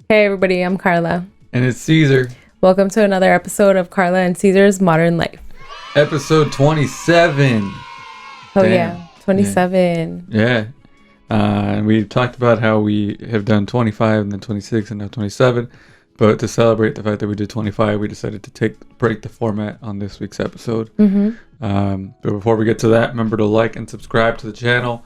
Hey everybody, I'm Carla. And it's Caesar. Welcome to another episode of Carla and Caesar's Modern Life. Episode 27. Oh Damn. Yeah, 27. Yeah. And we talked about how we have done 25 and then 26 and now 27. But to celebrate the fact that we did 25, we decided to break the format on this week's episode. But before we get to that, remember to like and subscribe to the channel.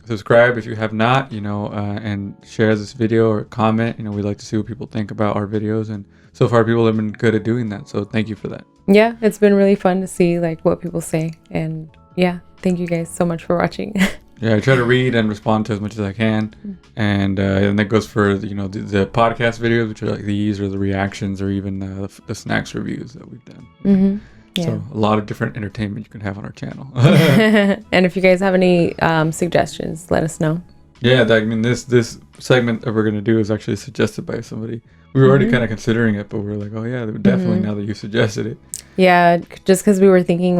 Subscribe if you have not, and share this video or comment. We like to see what people think about our videos, and so far people have been good at doing that. So thank you for that. Yeah, it's been really fun to see what people say, and yeah, thank you guys so much for watching. Yeah, I try to read and respond to as much as I can, and that goes for the podcast videos, which are like these, or the reactions, or even the snacks reviews that we've done. Yeah. So a lot of different entertainment you can have on our channel. And if you guys have any suggestions, let us know. Yeah, this segment that we're going to do is actually suggested by somebody. We were already kind of considering it, but we were like, oh yeah, definitely now that you suggested it. Yeah, just because we were thinking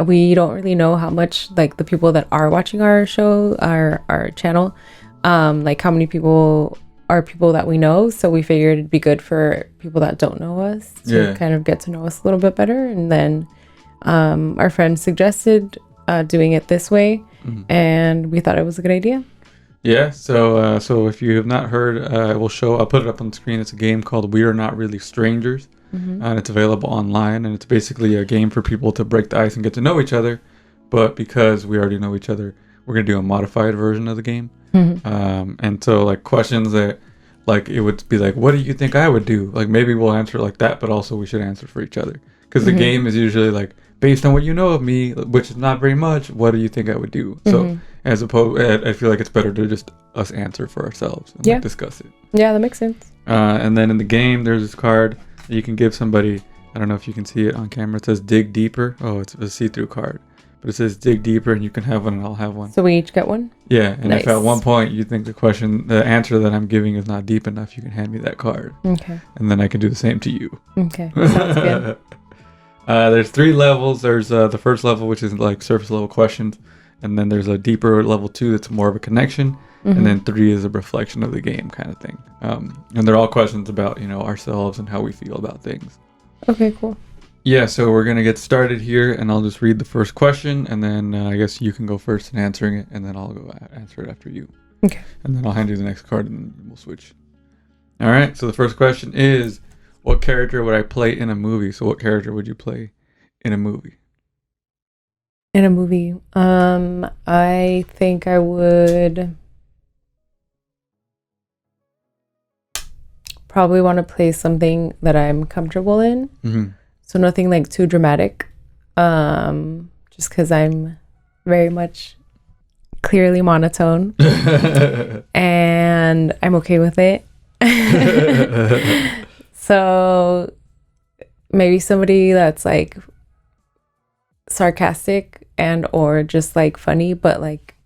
we don't really know how much the people that are watching our show, our channel, how many people are people that we know, so we figured it'd be good for people that don't know us to kind of get to know us a little bit better. And then our friend suggested doing it this way, and we thought it was a good idea. Yeah, so if you have not heard, I'll put it up on the screen. It's a game called We Are Not Really Strangers, and it's available online, and it's basically a game for people to break the ice and get to know each other. But because we already know each other, we're gonna do a modified version of the game. And so questions that it would be what do you think I would do? Maybe we'll answer like that, but also we should answer for each other, because the game is usually based on what you know of me, which is not very much. What do you think I would do? So as opposed, I feel like it's better to just us answer for ourselves and discuss it. Yeah, that makes sense. And then in the game, there's this card that you can give somebody. I don't know if you can see it on camera. It says dig deeper. Oh, it's a see-through card. But it says dig deeper, and you can have one and I'll have one. So we each get one? Yeah, and nice. If at one point you think the answer that I'm giving is not deep enough, you can hand me that card. Okay. And then I can do the same to you. Okay, sounds good. There's 3 levels. There's the first level, which is surface level questions. And then there's a deeper level 2 that's more of a connection. And then 3 is a reflection of the game kind of thing. And they're all questions about, ourselves and how we feel about things. Okay, cool. Yeah, so we're going to get started here, and I'll just read the first question, and then I guess you can go first in answering it, and then I'll go answer it after you. Okay. And then I'll hand you the next card, and then we'll switch. All right, so the first question is, what character would I play in a movie? So what character would you play in a movie? In a movie? I think I would probably want to play something that I'm comfortable in. So nothing too dramatic, just because I'm very much clearly monotone, and I'm okay with it. So maybe somebody that's sarcastic and or just funny, but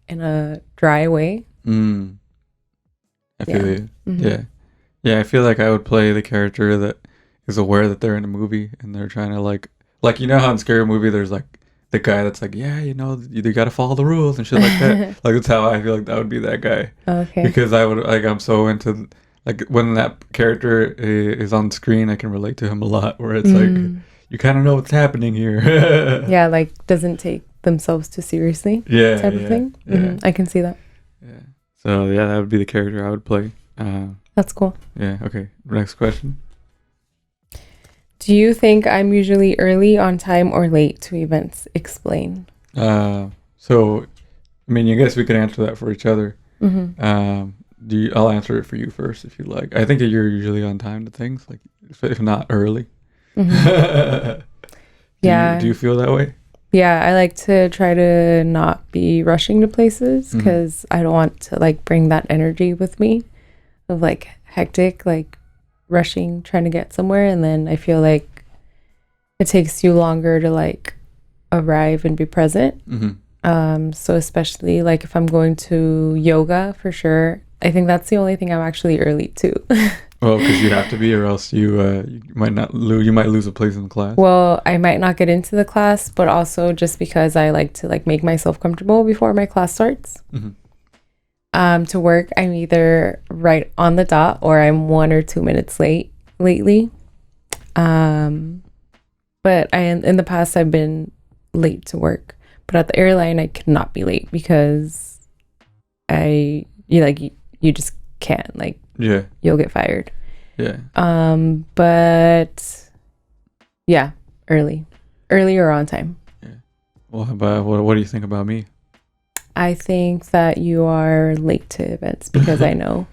in a dry way. I feel you. Yeah, I feel like I would play the character that is aware that they're in a movie and they're trying to how in Scary Movie there's the guy that's you gotta follow the rules and shit like that. That's how I feel that would be that guy. Okay. Because I would I'm so into when that character is on screen, I can relate to him a lot, where it's you kind of know what's happening here. Yeah, doesn't take themselves too seriously. Yeah, type of thing. Yeah. I can see that. Yeah. So yeah, that would be the character I would play. That's cool. Yeah. Okay. Next question. Do you think I'm usually early, on time, or late to events? Explain. So, I guess we could answer that for each other. I'll answer it for you first if you like. I think that you're usually on time to things, if not early. Do you feel that way? Yeah, I like to try to not be rushing to places, because I don't want to bring that energy with me of hectic, rushing, trying to get somewhere, and then I feel it takes you longer to arrive and be present. So especially if I'm going to yoga, for sure, I think that's the only thing I'm actually early to. Well, because you have to be, or else you might lose a place in the class. Well, I might not get into the class, but also just because I like to make myself comfortable before my class starts. To work, I'm either right on the dot or I'm 1 or 2 minutes late lately. But in the past I've been late to work. But at the airline I could not be late because you just can't, like, Yeah. you'll get fired. Yeah. But yeah, early or on time. Yeah. Well, how about what do you think about me? I think that you are late to events because I know.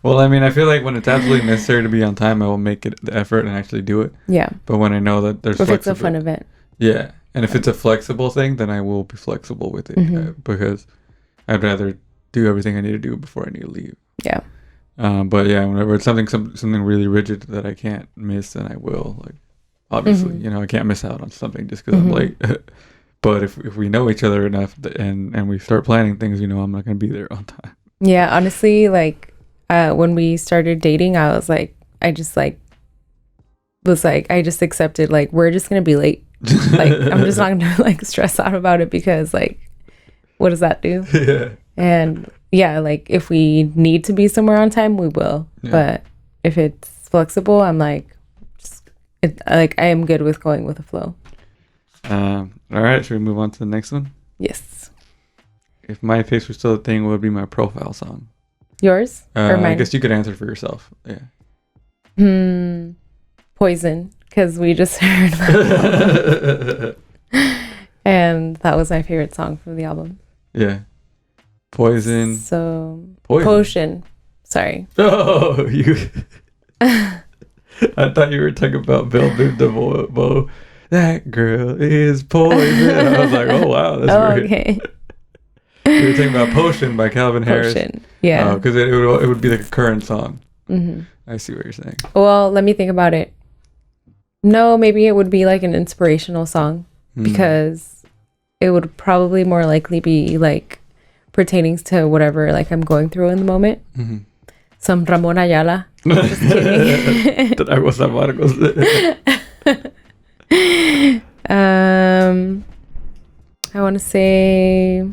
Well, I mean, I feel like when it's absolutely necessary to be on time, I will make it the effort and actually do it. Yeah. But when I know that there's if it's a fun event. Yeah. And if it's a flexible thing, then I will be flexible with it because I'd rather do everything I need to do before I need to leave. Yeah. But yeah, whenever it's something really rigid that I can't miss, then I will. Like, obviously, I can't miss out on something just because I'm late. But if we know each other enough and we start planning things, I'm not going to be there on time. Yeah, honestly, like when we started dating, I was like, I just accepted, like, we're just going to be late. Like, I'm just not going to like stress out about it because, like, what does that do? Yeah. And yeah, like, if we need to be somewhere on time, we will. Yeah. But if it's flexible, I'm like, I am good with going with the flow. All right, should we move on to the next one? Yes. If my face was still a thing, what would be my profile song? Yours or mine? I guess you could answer for yourself. Yeah. Poison, because we just heard that. And that was my favorite song from the album. Yeah. Poison. So Potion. Sorry. Oh, you. I thought you were talking about Velvet Bow. That girl is poison. I was like, oh wow, that's weird. Okay. You were talking about Potion by Calvin Harris. Potion. Yeah. Because it would be like a current song. I see what you're saying. Well, let me think about it. No, maybe it would be like an inspirational song because it would probably more likely be like pertaining to whatever like I'm going through in the moment. Some Ramon Ayala. Just kidding. I want to say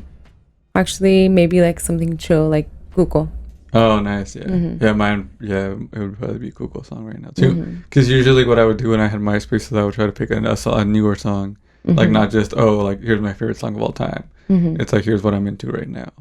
actually maybe like something chill like Cuco. Oh, nice. Yeah. Yeah, mine. Yeah, it would probably be a Cuco song right now too. Because usually what I would do when I had MySpace is I would try to pick a newer song. Like not just, like here's my favorite song of all time. It's like, here's what I'm into right now.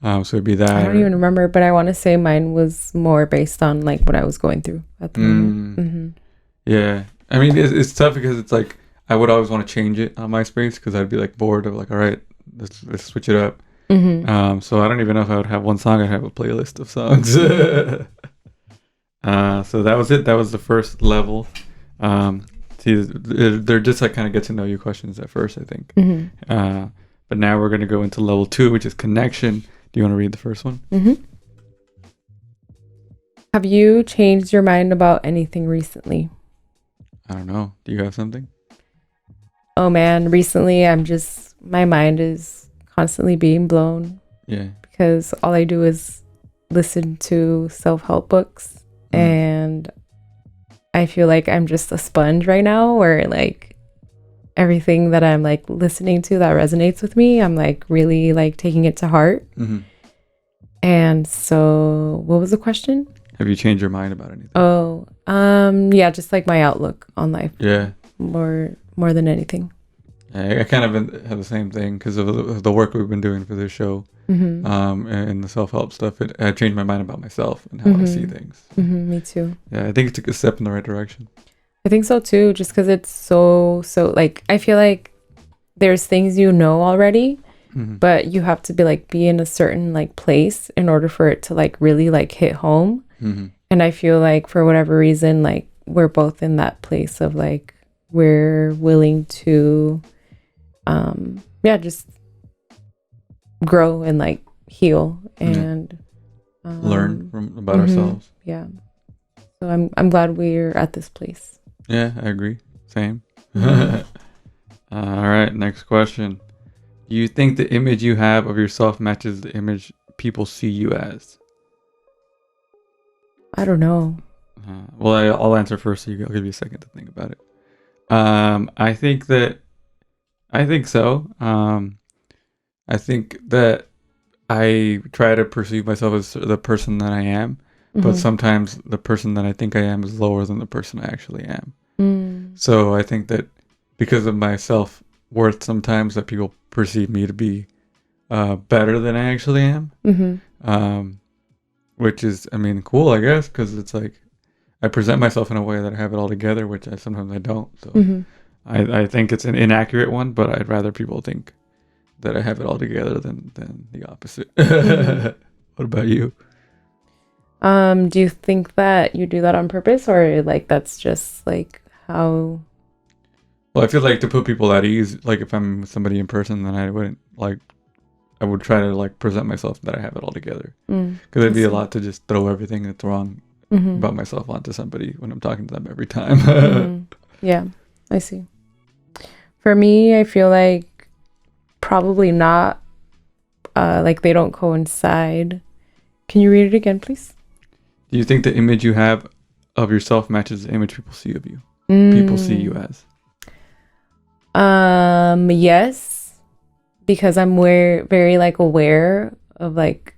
So it'd be that. I don't even remember, but I want to say mine was more based on like what I was going through at the moment. Yeah. I mean, it's tough because it's like, I would always want to change it on MySpace because I'd be like bored of like, all right, let's switch it up. So I don't even know if I would have one song. I'd have a playlist of songs. So that was it. That was the first level. See, they're just like kind of get to know you questions at first, I think. But now we're going to go into level 2, which is connection. Do you want to read the first one? Have you changed your mind about anything recently? I don't know. Do you have something? Oh man, recently my mind is constantly being blown. Yeah. Because all I do is listen to self-help books and I feel like I'm just a sponge right now where like everything that I'm like listening to that resonates with me, I'm like really like taking it to heart. And so what was the question? Have you changed your mind about anything? Oh, yeah, just like my outlook on life. Yeah. More than anything. I kind of have the same thing because of the work we've been doing for this show, and the self-help stuff. I changed my mind about myself and how I see things. Me too. Yeah, I think it took a step in the right direction. I think so too, just because it's so like I feel like there's things already, but you have to be in a certain like place in order for it to like really like hit home. And I feel like for whatever reason, like we're both in that place of like we're willing to just grow and like heal and learn about ourselves. Yeah. So I'm glad we're at this place. Yeah, I agree. Same. All right, next question. Do you think the image you have of yourself matches the image people see you as? I don't know. Well, I'll answer first, so I'll give you a second to think about it. I think so. I think that I try to perceive myself as the person that I am, but sometimes the person that I think I am is lower than the person I actually am. So I think that because of my self-worth, sometimes that people perceive me to be better than I actually am. Which is, I mean, cool, I guess, because it's like I present myself in a way that I have it all together, which sometimes I don't. So I think it's an inaccurate one, but I'd rather people think that I have it all together than the opposite. What about you? Do you think that you do that on purpose, or like that's just like how? Well, I feel like to put people at ease, like if I'm with somebody in person, then I wouldn't like. I would try to like present myself that I have it all together, because it'd be a lot to just throw everything that's wrong about myself onto somebody when I'm talking to them every time. Yeah, I see. For me, I feel like probably not. Like they don't coincide. Can you read it again, please? Do you think the image you have of yourself matches the image people see of you? People see you as? Yes. Because I'm very like aware of like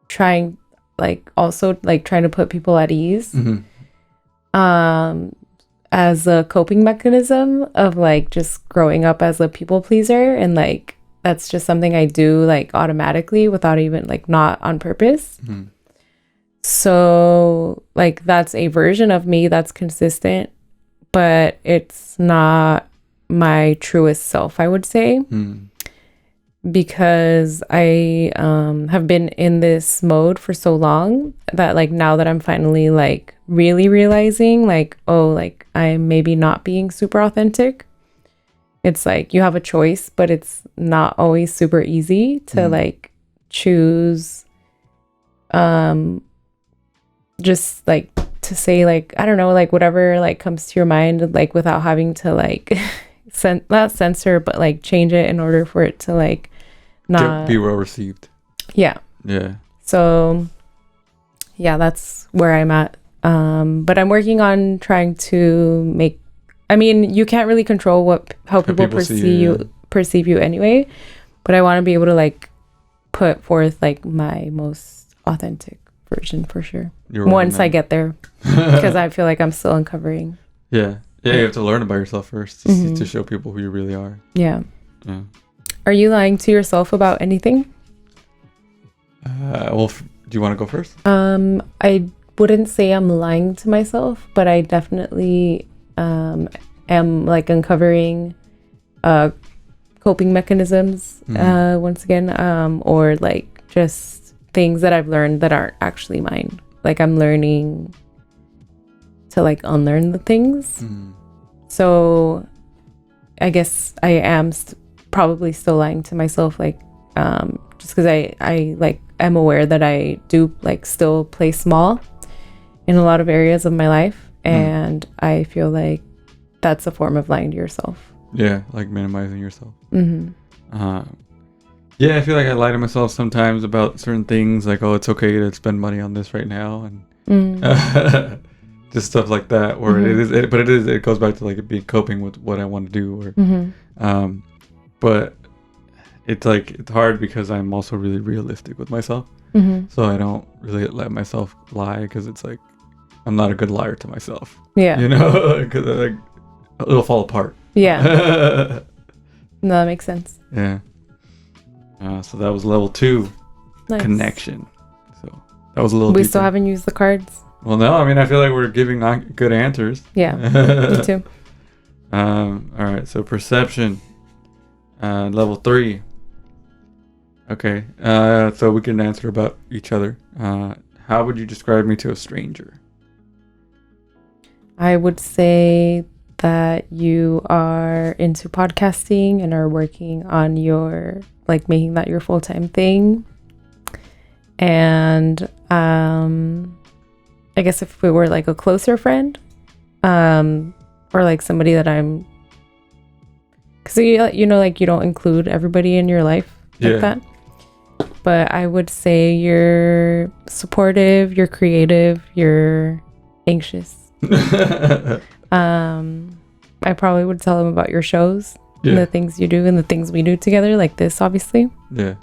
trying to put people at ease. As a coping mechanism of like just growing up as a people pleaser, and like that's just something I do like automatically without even like not on purpose. So like that's a version of me that's consistent, but it's not my truest self, I would say, because I have been in this mode for so long that like now that I'm finally like really realizing like, oh, like I'm maybe not being super authentic. It's like you have a choice, but it's not always super easy to like choose just like to say like, I don't know, like whatever like comes to your mind, like without having to like not censor, but like change it in order for it to like not be well received. Yeah. So yeah, that's where I'm at. But I'm working on trying to make, I mean, you can't really control how people perceive you anyway, but I want to be able to like put forth like my most authentic version for sure. Once I get there, because I feel like I'm still uncovering. Yeah, you have to learn about yourself first to show people who you really are. Yeah. Are you lying to yourself about anything? Well, do you want to go first? I wouldn't say I'm lying to myself, but I definitely am like uncovering coping mechanisms once again, or like just things that I've learned that aren't actually mine. Like I'm learning to like unlearn the things. So I guess I am probably still lying to myself, like just because I like am aware that I do like still play small in a lot of areas of my life, and I feel like that's a form of lying to yourself. Yeah, like minimizing yourself. Yeah, I feel like I lie to myself sometimes about certain things, like, oh, it's okay to spend money on this right now, and just stuff like that. Or it goes back to like it being coping with what I want to do, or but it's like it's hard because I'm also really realistic with myself, so I don't really let myself lie, because it's like I'm not a good liar to myself. Yeah, you know, because like it'll fall apart. Yeah. No, that makes sense. Yeah. So that was level 2, nice. Connection. So that was a little. We deeper. Still haven't used the cards. Well, no, I mean I feel like we're giving good answers. Yeah, me too. All right, so perception, level 3. Okay, so we can answer about each other. How would you describe me to a stranger? I would say that you are into podcasting and are working on your, like, making that your full-time thing. And I guess if we were like a closer friend, or like somebody that I'm, because you know, like you don't include everybody in your life like that. But I would say you're supportive, you're creative, you're anxious. I probably would tell them about your shows and the things you do and the things we do together, like this, obviously. Yeah.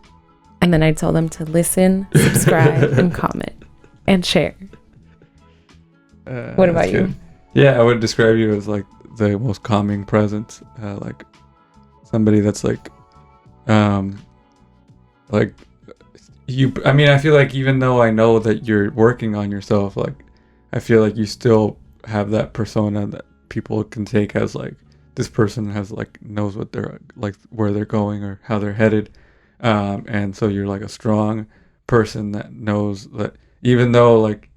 And then I tell them to listen, subscribe, and comment, and share. What about you? Yeah, I would describe you as like the most calming presence, like somebody that's like you. I mean, I feel like even though I know that you're working on yourself, like I feel like you still have that persona that people can take as like this person has like knows what they're like, where they're going or how they're headed, and so you're like a strong person that knows that even though like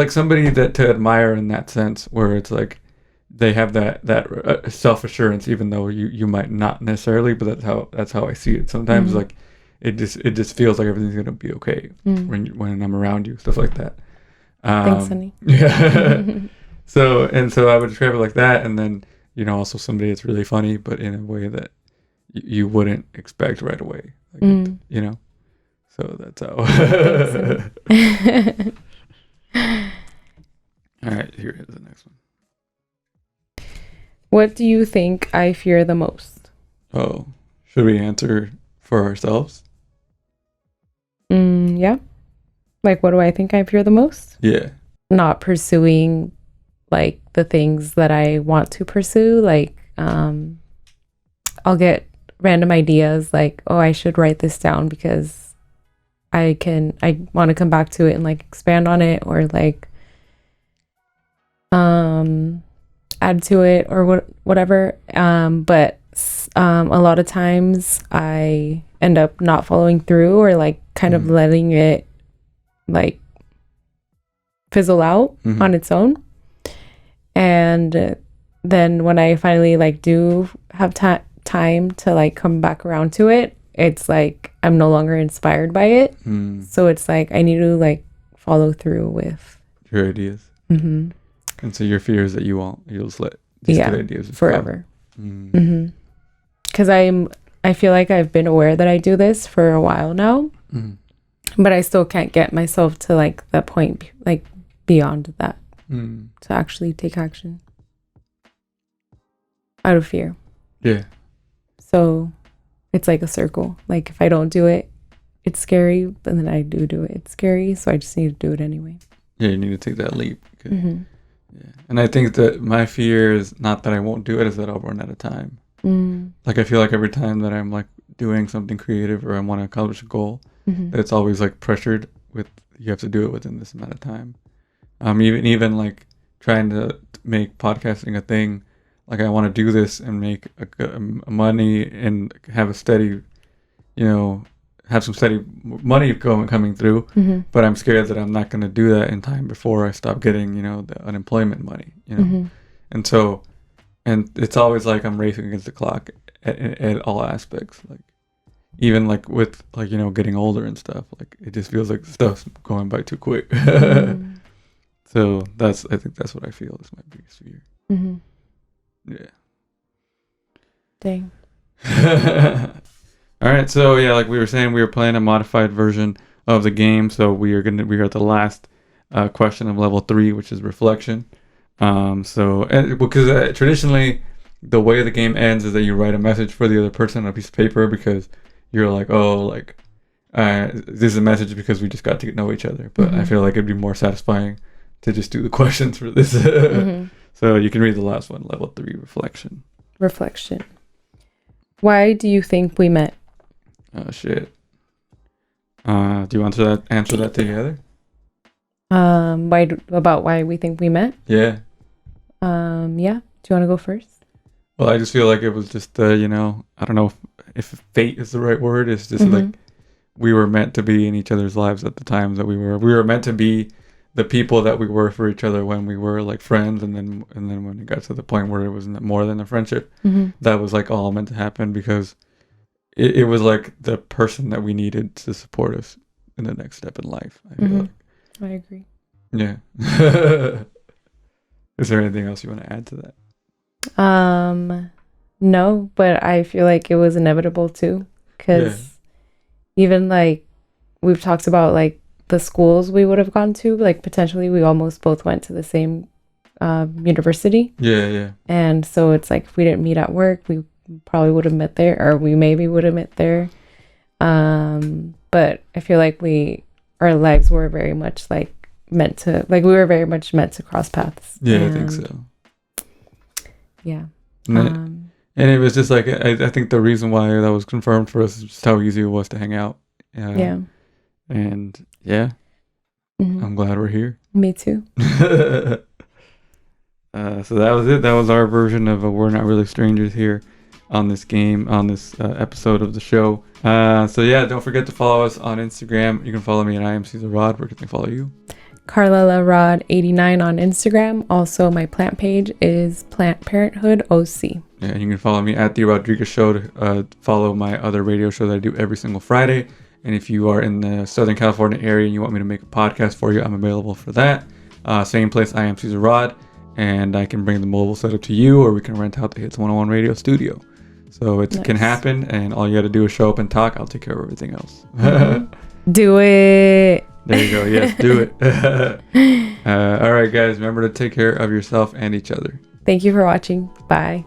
somebody that to admire in that sense, where it's like they have that self-assurance, even though you might not necessarily, but that's how I see it sometimes. Like it just feels like everything's gonna be okay when I'm around you, stuff like that. Thanks, honey. Yeah. so I would describe it like that, and then also somebody that's really funny, but in a way that you wouldn't expect right away, like so that's how. All right, here is the next one. What do you think I fear the most? Oh, should we answer for ourselves? Yeah. Like, what do I think I fear the most? Yeah. Not pursuing like the things that I want to pursue. Like, I'll get random ideas like, oh, I should write this down because I want to come back to it and like expand on it, or like add to it or whatever. But a lot of times I end up not following through, or like kind of letting it like fizzle out on its own. And then when I finally like do have time to like come back around to it, it's like I'm no longer inspired by it. So it's like I need to like follow through with your ideas. And so your fear is that you'll just let these good ideas forever. Because I feel like I've been aware that I do this for a while now, but I still can't get myself to like that point, like beyond that, to actually take action out of fear. Yeah. So it's like a circle. Like if I don't do it, it's scary, but then I do it, it's scary. So I just need to do it anyway. Yeah, you need to take that leap. Yeah. And I think that my fear is not that I won't do it, is that I'll run out of time. Like I feel like every time that I'm like doing something creative or I want to accomplish a goal, that it's always like pressured with you have to do it within this amount of time. Even like trying to make podcasting a thing, like I want to do this and make a money and have a steady, have some steady money coming through, but I'm scared that I'm not going to do that in time before I stop getting, the unemployment money, and so, and it's always like I'm racing against the clock at all aspects, like even like with like, getting older and stuff, like it just feels like stuff's going by too quick. So I think that's what I feel is my biggest fear. Yeah. Dang. All right, so yeah, like we were saying, we were playing a modified version of the game. So we are at the last question of level 3, which is reflection. Because traditionally, the way the game ends is that you write a message for the other person on a piece of paper, because you're like, this is a message because we just got to know each other. But I feel like it'd be more satisfying to just do the questions for this. So you can read the last one, level 3, reflection. Reflection. Why do you think we met? Oh shit. Do you want to answer that together? Why we think we met? Yeah. Yeah. Do you want to go first? Well, I just feel like it was just I don't know if fate is the right word. It's just like we were meant to be in each other's lives at the time that we were meant to be the people that we were for each other when we were like friends, and then when it got to the point where it was more than a friendship, that was like all meant to happen, because it was like the person that we needed to support us in the next step in life. I feel like. I agree. Yeah. Is there anything else you want to add to that? No, but I feel like it was inevitable too, because even like we've talked about like the schools we would have gone to, like potentially we almost both went to the same university. Yeah. And so it's like if we didn't meet at work, we probably would have met there, or we maybe would have met there. But I feel like our lives were very much like meant to, like we were very much meant to cross paths. Yeah, I think so. Yeah. And it was just like, I think the reason why that was confirmed for us is just how easy it was to hang out. Yeah. And yeah, I'm glad we're here. Me too. So that was it. That was our version of We're Not Really Strangers here on this episode of the show. So yeah, don't forget to follow us on Instagram. You can follow me at I am Caesar Rod. Where can they follow you? Carla Rod 89 on Instagram. Also, my plant page is Plant Parenthood OC. Yeah, and you can follow me at The Rodriguez Show to follow my other radio show that I do every single Friday. And if you are in the Southern California area and you want me to make a podcast for you, I'm available for that. Same place, I am Caesar Rod. And I can bring the mobile setup to you, or we can rent out the Hits 101 radio studio. So it can happen, and all you got to do is show up and talk. I'll take care of everything else. Do it. There you go. Yes, do it. All right, guys. Remember to take care of yourself and each other. Thank you for watching. Bye.